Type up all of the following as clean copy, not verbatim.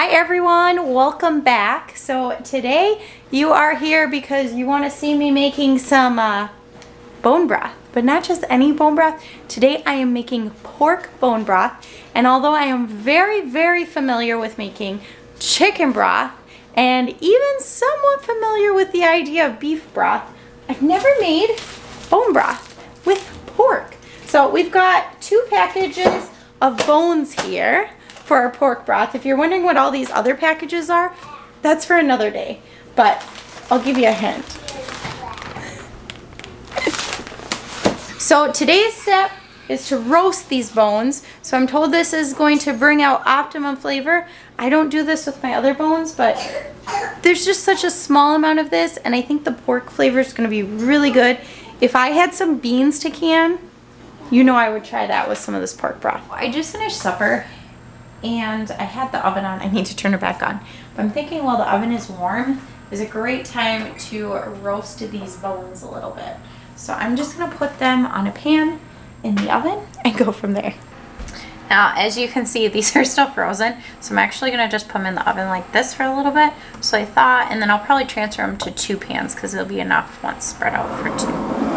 Hi everyone, welcome back. So today you are here because you want to see me making some bone broth, but not just any bone broth. Today I am making pork bone broth, and although I am very familiar with making chicken broth and even somewhat familiar with the idea of beef broth, I've never made bone broth with pork. So we've got 2 packages of bones here for our pork broth. If you're wondering what all these other packages are, that's for another day, but I'll give you a hint. So today's step is to roast these bones. So I'm told this is going to bring out optimum flavor. I don't do this with my other bones, but there's just such a small amount of this, and I think the pork flavor is going to be really good. If I had some beans to can, you know I would try that with some of this pork broth. I just finished supper and I had the oven on. I need to turn it back on. But I'm thinking while the oven is warm is a great time to roast these bones a little bit. So I'm just gonna put them on a pan in the oven and go from there. Now, as you can see, these are still frozen. So I'm actually gonna just put them in the oven like this for a little bit. So I thought, and then I'll probably transfer them to 2 pans because it'll be enough once spread out for 2.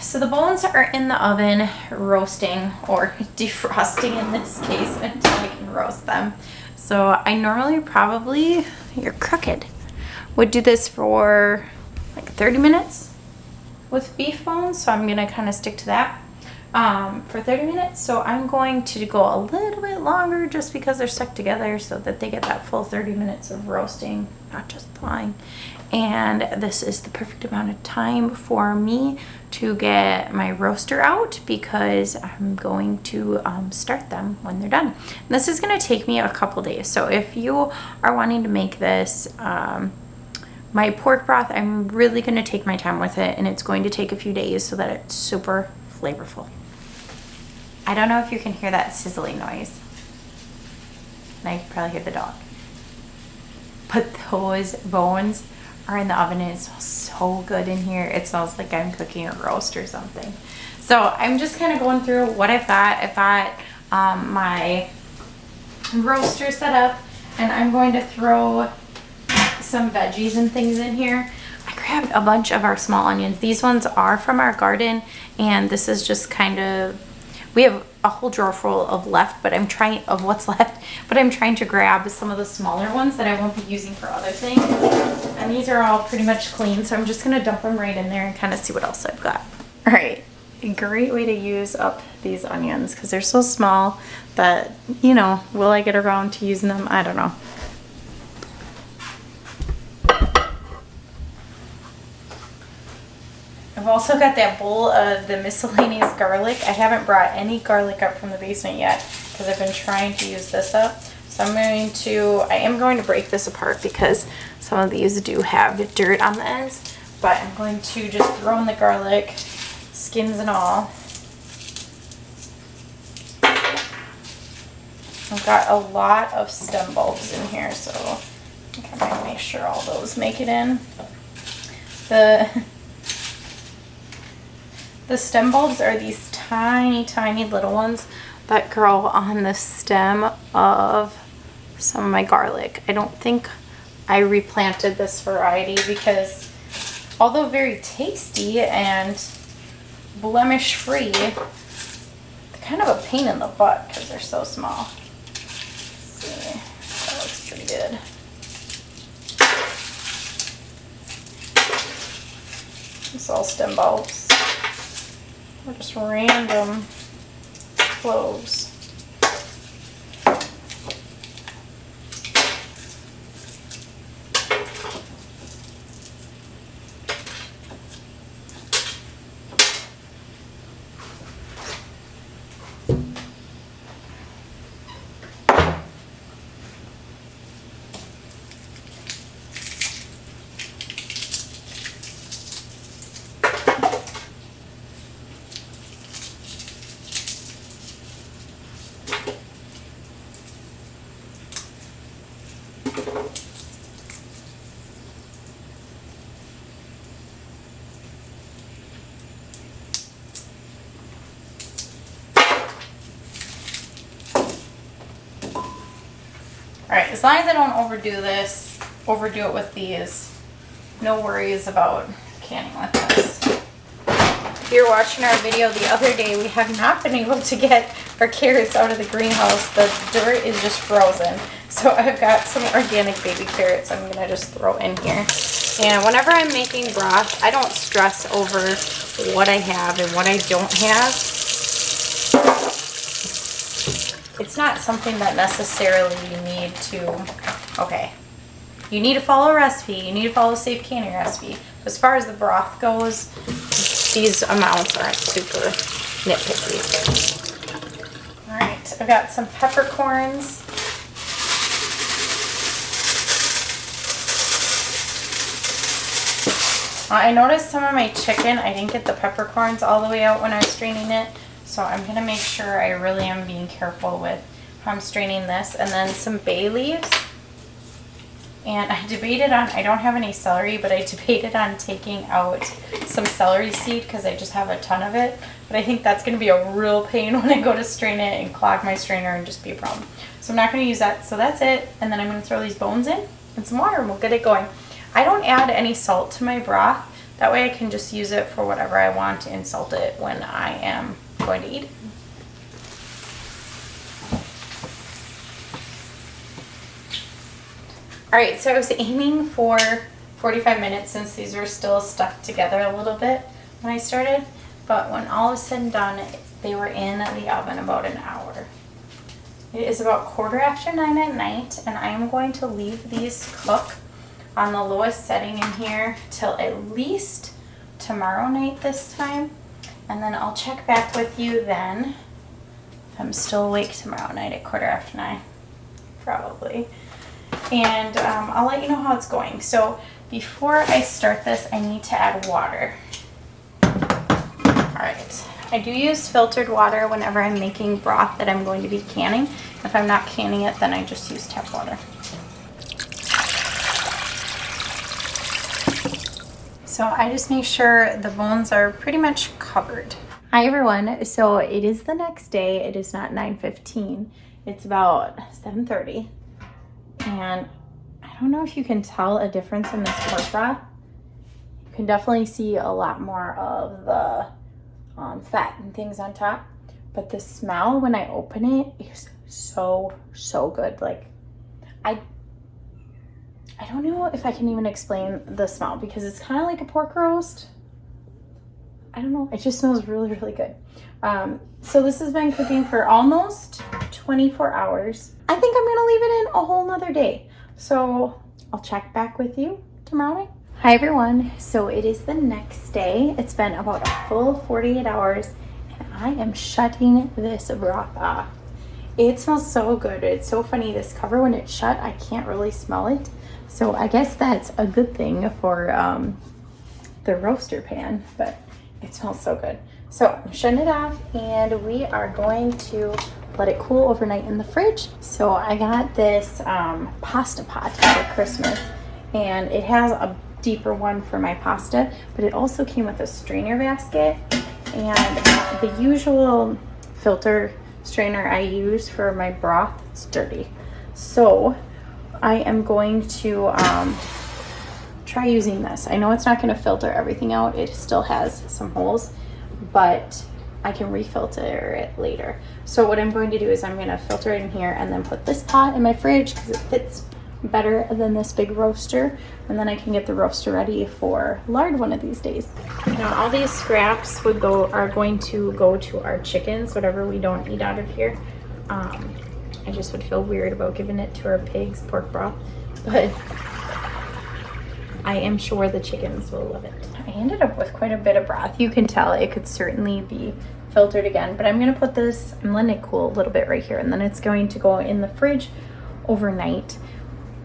So the bones are in the oven roasting, or defrosting in this case, until I can roast them. So I normally probably, you're crooked, would do this for like 30 minutes with beef bones. So I'm gonna kind of stick to that for 30 minutes. So I'm going to go a little bit longer just because they're stuck together so that they get that full 30 minutes of roasting, not just thawing. And this is the perfect amount of time for me to get my roaster out because I'm going to start them when they're done. And this is going to take me a couple days. So if you are wanting to make this, my pork broth, I'm really going to take my time with it, and it's going to take a few days so that it's super flavorful. I don't know if you can hear that sizzling noise. And I can probably hear the dog. But those bones are in the oven and it smells so good in here. It smells like I'm cooking a roast or something. So I'm just kind of going through what I've got. I've got my roaster set up, and I'm going to throw some veggies and things in here. I grabbed a bunch of our small onions. These ones are from our garden, and this is just kind of, we have a whole drawer full of left, but I'm trying to grab some of the smaller ones that I won't be using for other things. And these are all pretty much clean, so I'm just gonna dump them right in there and kind of see what else I've got. All right, a great way to use up these onions because they're so small that, you know, will I get around to using them? I don't know. I've also got that bowl of the miscellaneous garlic. I haven't brought any garlic up from the basement yet because I've been trying to use this up. So I am going to break this apart because some of these do have dirt on the ends, but I'm going to just throw in the garlic, skins and all. I've got a lot of stem bulbs in here, so I think I might make sure all those make it in. The stem bulbs are these tiny little ones that grow on the stem of some of my garlic. I don't think I replanted this variety because although very tasty and blemish free, they're kind of a pain in the butt because they're so small. Let's see, that looks pretty good. It's all stem bulbs. Or just random cloves. All right, as long as I don't overdo it with these, no worries about canning with this. If you're watching our video the other day, we have not been able to get our carrots out of the greenhouse. The dirt is just frozen. So I've got some organic baby carrots I'm gonna just throw in here. And whenever I'm making broth, I don't stress over what I have and what I don't have. It's not something that necessarily you need to, okay, you need to follow a recipe, you need to follow a safe canning recipe. But as far as the broth goes, these amounts aren't super nitpicky. All right, I've got some peppercorns. I noticed some of my chicken, I didn't get the peppercorns all the way out when I was straining it. So I'm gonna make sure I really am being careful with how I'm straining this. And then some bay leaves. And I debated on, I don't have any celery, but I debated on taking out some celery seed because I just have a ton of it. But I think that's gonna be a real pain when I go to strain it and clog my strainer and just be a problem. So I'm not gonna use that, so that's it. And then I'm gonna throw these bones in and some water and we'll get it going. I don't add any salt to my broth. That way I can just use it for whatever I want and salt it when I am going to eat it. Alright, so I was aiming for 45 minutes since these were still stuck together a little bit when I started, but when all is said and done, they were in the oven about an hour. It is about 9:15 at night, and I am going to leave these cook on the lowest setting in here till at least tomorrow night this time. And then I'll check back with you then if I'm still awake tomorrow night at 9:15, probably. And I'll let you know how it's going. So before I start this, I need to add water. All right, I do use filtered water whenever I'm making broth that I'm going to be canning. If I'm not canning it, then I just use tap water. So I just make sure the bones are pretty much covered. Hi everyone, so it is the next day. It is not 9:15, it's about 7:30. And I don't know if you can tell a difference in this pork broth. You can definitely see a lot more of the fat and things on top. But the smell when I open it is so good. Like, I don't know if I can even explain the smell because it's kind of like a pork roast. I don't know. It just smells really good. So this has been cooking for almost 24 hours. I think I'm gonna leave it in a whole nother day. So I'll check back with you tomorrow night. Hi everyone. So it is the next day. It's been about a full 48 hours and I am shutting this broth off. It smells so good. It's so funny. This cover, when it's shut, I can't really smell it. So I guess that's a good thing for the roaster pan, but it smells so good. So I'm shutting it off and we are going to let it cool overnight in the fridge. So I got this pasta pot for Christmas and it has a deeper one for my pasta, but it also came with a strainer basket, and the usual filter strainer I use for my broth is dirty. So I am going to try using this. I know it's not going to filter everything out. It still has some holes, but I can refilter it later. So what I'm going to do is I'm going to filter it in here and then put this pot in my fridge because it fits better than this big roaster, and then I can get the roaster ready for lard one of these days. Now all these scraps are going to go to our chickens, whatever we don't eat out of here. I just would feel weird about giving it to our pigs, pork broth, but I am sure the chickens will love it. I ended up with quite a bit of broth. You can tell it could certainly be filtered again, but I'm gonna put this, I'm letting it cool a little bit right here, and then it's going to go in the fridge overnight.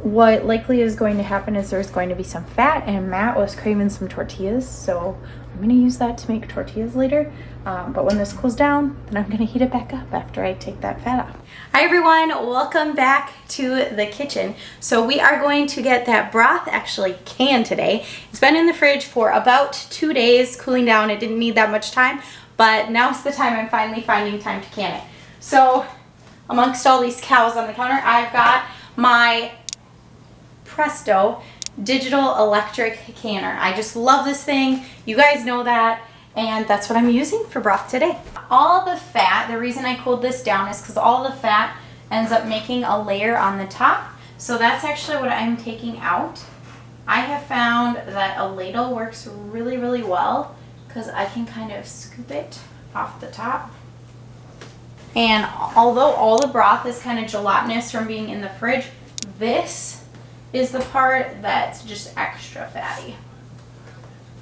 What likely is going to happen is there's going to be some fat, and Matt was craving some tortillas, so I'm gonna use that to make tortillas later. But when this cools down, then I'm gonna heat it back up after I take that fat off. Hi everyone, welcome back to the kitchen. So we are going to get that broth actually canned today. It's been in the fridge for about 2 days, cooling down. It didn't need that much time, but now's the time I'm finally finding time to can it. So amongst all these cows on the counter, I've got my Presto digital electric canner. I just love this thing. You guys know that. And that's what I'm using for broth today. All the fat, the reason I cooled this down is because all the fat ends up making a layer on the top. So that's actually what I'm taking out. I have found that a ladle works really, really well because I can kind of scoop it off the top. And although all the broth is kind of gelatinous from being in the fridge, this is the part that's just extra fatty.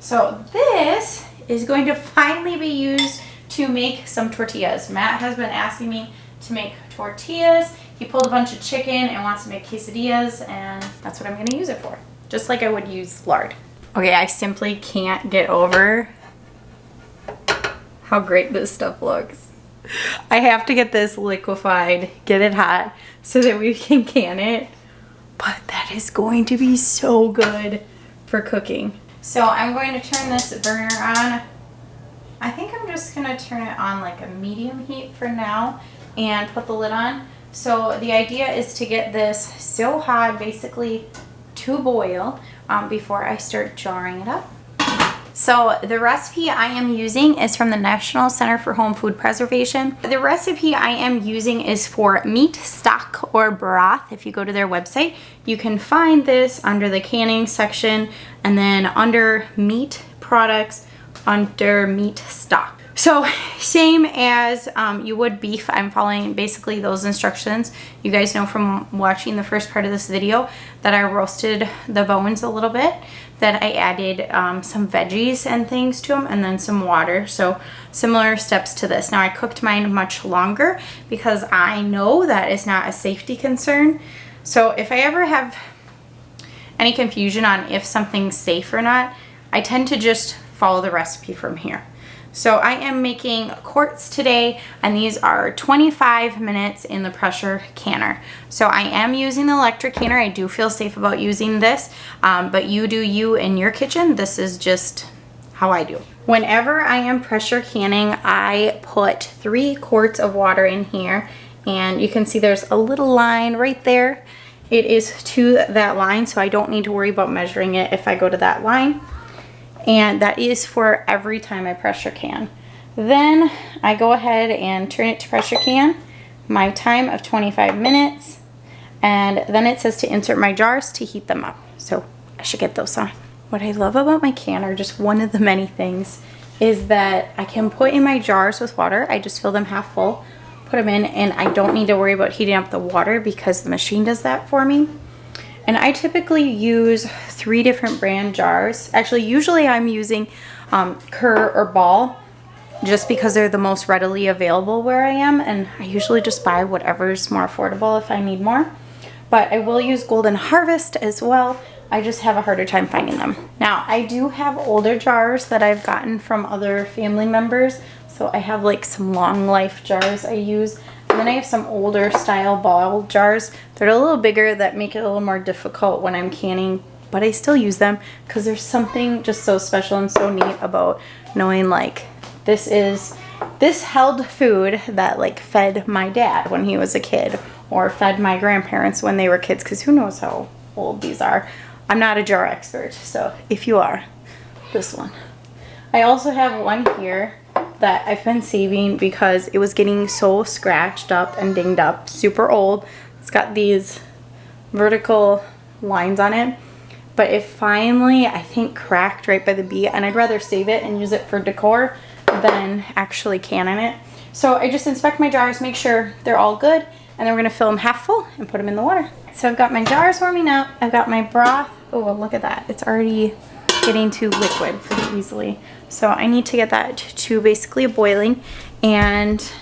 So this is going to finally be used to make some tortillas. Matt has been asking me to make tortillas. He pulled a bunch of chicken and wants to make quesadillas, and that's what I'm going to use it for. Just like I would use lard. Okay, I simply can't get over how great this stuff looks. I have to get this liquefied, get it hot, so that we can can it. But that is going to be so good for cooking. So I'm going to turn this burner on. I think I'm just going to turn it on like a medium heat for now and put the lid on. So the idea is to get this so hot, basically to boil, before I start jarring it up. So the recipe I am using is from the National Center for Home Food Preservation. The recipe I am using is for meat stock or broth. If you go to their website, you can find this under the canning section and then under meat products under meat stock. So same as you would beef, I'm following basically those instructions. You guys know from watching the first part of this video that I roasted the bones a little bit, that I added some veggies and things to them, and then some water. So similar steps to this. Now I cooked mine much longer because I know that is not a safety concern. So if I ever have any confusion on if something's safe or not, I tend to just follow the recipe from here. So I am making quarts today, and these are 25 minutes in the pressure canner. So I am using the electric canner. I do feel safe about using this, but you do you in your kitchen. This is just how I do. Whenever I am pressure canning, I put 3 quarts of water in here, and you can see there's a little line right there. It is to that line, so I don't need to worry about measuring it if I go to that line. And that is for every time I pressure can. Then I go ahead and turn it to pressure can, my time of 25 minutes, and then it says to insert my jars to heat them up. So I should get those on. What I love about my canner, just one of the many things, is that I can put in my jars with water. I just fill them half full, put them in, and I don't need to worry about heating up the water because the machine does that for me. And I typically use 3 different brand jars. Actually, usually I'm using Coir or Ball just because they're the most readily available where I am. And I usually just buy whatever's more affordable if I need more. But I will use Golden Harvest as well. I just have a harder time finding them. Now, I do have older jars that I've gotten from other family members. So I have like some long life jars I use. And then I have some older style ball jars. They're a little bigger that make it a little more difficult when I'm canning, but I still use them because there's something just so special and so neat about knowing like this held food that like fed my dad when he was a kid or fed my grandparents when they were kids, because who knows how old these are. I'm not a jar expert, so if you are, this one. I also have one here that I've been saving because it was getting so scratched up and dinged up, super old. It's got these vertical lines on it, but it finally, I think, cracked right by the beat, and I'd rather save it and use it for decor than actually canning it. So I just inspect my jars, make sure they're all good, and then we're gonna fill them half full and put them in the water. So I've got my jars warming up, I've got my broth. Oh, look at that, it's already getting to liquid pretty easily. So I need to get that to basically boiling, and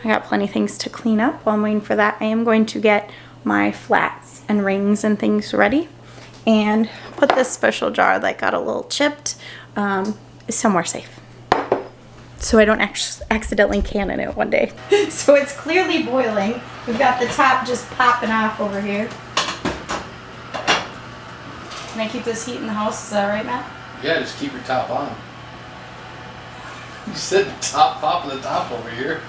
I got plenty of things to clean up. While I'm waiting for that, I am going to get my flats and rings and things ready and put this special jar that got a little chipped somewhere safe so I don't accidentally can in it one day. So it's clearly boiling. We've got the top just popping off over here. Can I keep this heat in the house? Is that right, Matt? Yeah, just keep your top on. You said top, popping the top over here.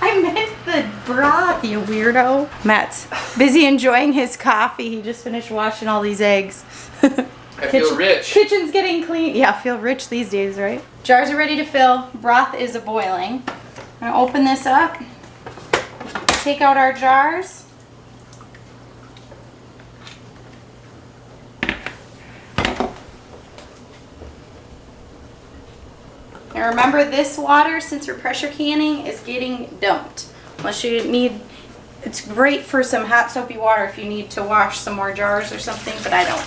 I meant the broth, you weirdo. Matt's busy enjoying his coffee. He just finished washing all these eggs. I feel rich. Kitchen's getting clean. Yeah, I feel rich these days, right? Jars are ready to fill. Broth is boiling. I'm gonna open this up. Take out our jars. And remember, this water, since we're pressure canning, is getting dumped. Unless you need, it's great for some hot soapy water if you need to wash some more jars or something, but I don't.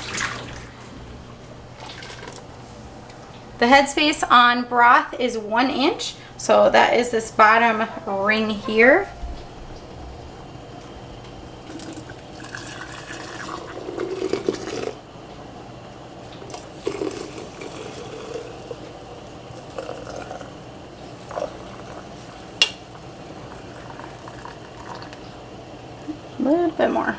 The headspace on broth is 1 inch, so that is this bottom ring here. A little bit more.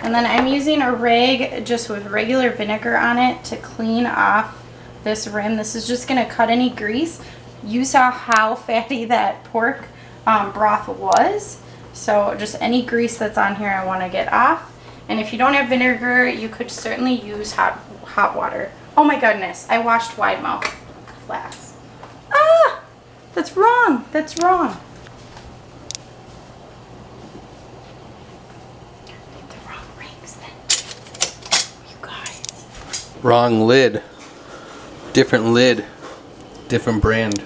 And then I'm using a rag just with regular vinegar on it to clean off this rim. This is just going to cut any grease. You saw how fatty that pork broth was. So just any grease that's on here I want to get off. And if you don't have vinegar, you could certainly use hot water. Oh my goodness, I washed wide mouth glass. Ah! That's wrong. That's wrong. Wrong lid. Different lid. Different brand.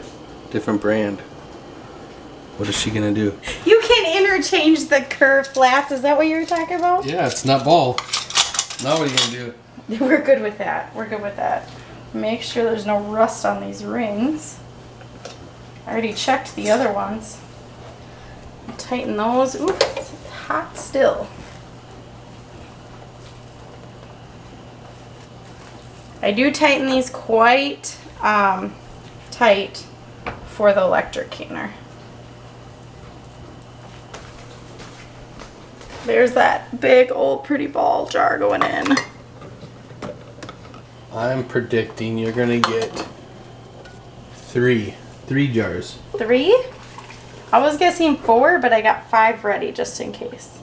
Different brand. What is she gonna do? You can interchange the curved flats. Is that what you were talking about? Yeah, it's not ball. Now what are you gonna do? We're good with that. We're good with that. Make sure there's no rust on these rings. I already checked the other ones. Tighten those. Ooh, it's hot still. I do tighten these quite tight for the electric canner. There's that big old pretty ball jar going in. I'm predicting you're gonna get three jars. 3? I was guessing 4, but I got 5 ready just in case.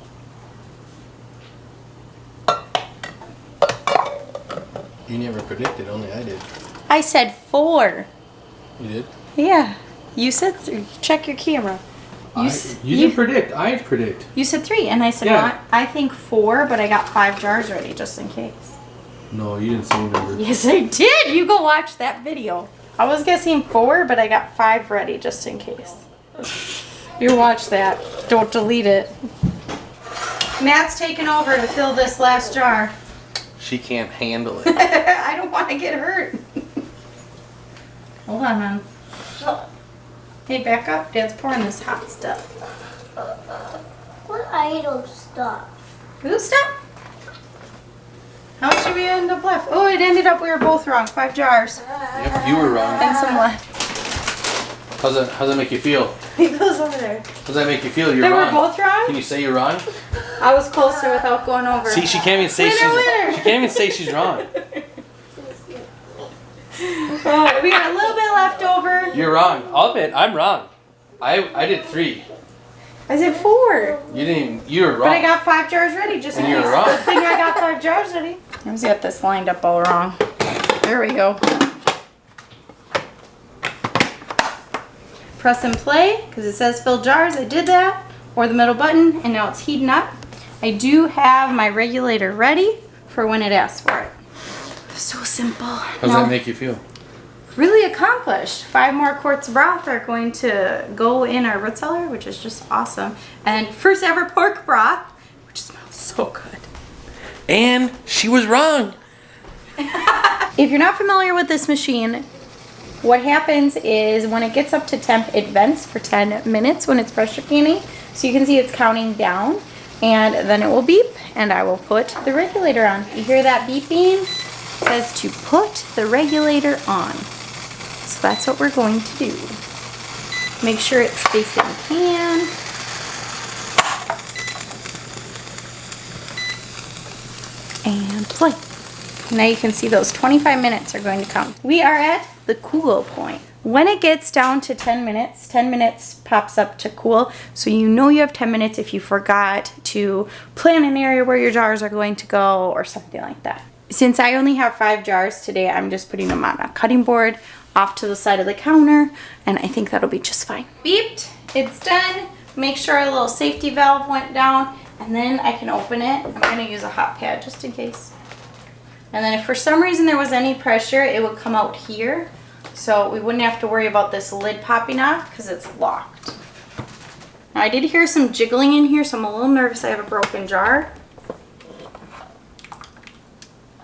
You never predicted, only I did. I said 4. You did? Yeah. You said 3. Check your camera. You didn't predict. I predict. You said 3, and I said, Yeah. well, I think 4, but I got 5 jars ready just in case. No, you didn't say a number. Yes, I did. You go watch that video. I was guessing 4, but I got 5 ready just in case. You watch that. Don't delete it. Matt's taking over to fill this last jar. She can't handle it. I don't want to get hurt. Hold on, hon. Hey, back up. Dad's pouring this hot stuff. What idle stuff? Who stuff? How much did we end up left? Oh, it ended up we were both wrong. 5 jars. Yep, you were wrong. And some left. How's that make you feel? He goes over there. How's that make you feel? You're They wrong. were both wrong? Can you say you're wrong? I was closer without going over. See, she can't even say Winner. she can't even say she's wrong. Oh, we got a little bit left over. You're wrong. I'll admit I'm wrong. I did 3. I said 4. You didn't. You were wrong. But I got 5 jars ready just in And case. you're wrong. Good thing I got 5 jars ready. I was got this lined up all wrong. There we go. Press and play because it says fill jars. I did that. Or the middle button, and now it's heating up. I do have my regulator ready for when it asks for it. So simple. How's that make you feel? Really accomplished. 5 more quarts of broth are going to go in our root cellar, which is just awesome. And first ever pork broth, which smells so good. And she was wrong. If you're not familiar with this machine, what happens is when it gets up to temp, it vents for 10 minutes when it's pressure canning. So you can see it's counting down, and then it will beep, and I will put the regulator on. You hear that beeping? It says to put the regulator on. So that's what we're going to do. Make sure it's facing the can. And play. Now you can see those 25 minutes are going to count. We are at the cool point. When it gets down to 10 minutes pops up to cool. So you know you have 10 minutes if you forgot to plan an area where your jars are going to go or something like that. Since I only have 5 jars today, I'm just putting them on a cutting board off to the side of the counter, and I think that'll be just fine. Beeped, it's done. Make sure a little safety valve went down, and then I can open it. I'm gonna use a hot pad just in case. And then if for some reason there was any pressure, it would come out here. So we wouldn't have to worry about this lid popping off because it's locked. Now I did hear some jiggling in here, so I'm a little nervous I have a broken jar.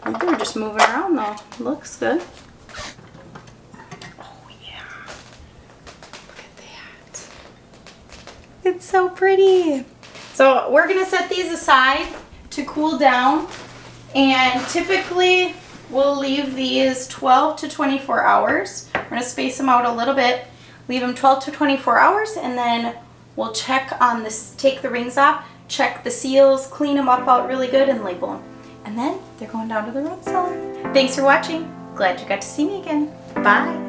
I think they're just moving around though. Looks good. Oh yeah. Look at that. It's so pretty. So we're gonna set these aside to cool down, and typically we'll leave these 12 to 24 hours. We're gonna space them out a little bit, leave them 12 to 24 hours, and then we'll check on this, take the rings off, check the seals, clean them up out really good, and label them. And then they're going down to the road cellar. Thanks for watching. Glad you got to see me again. Bye.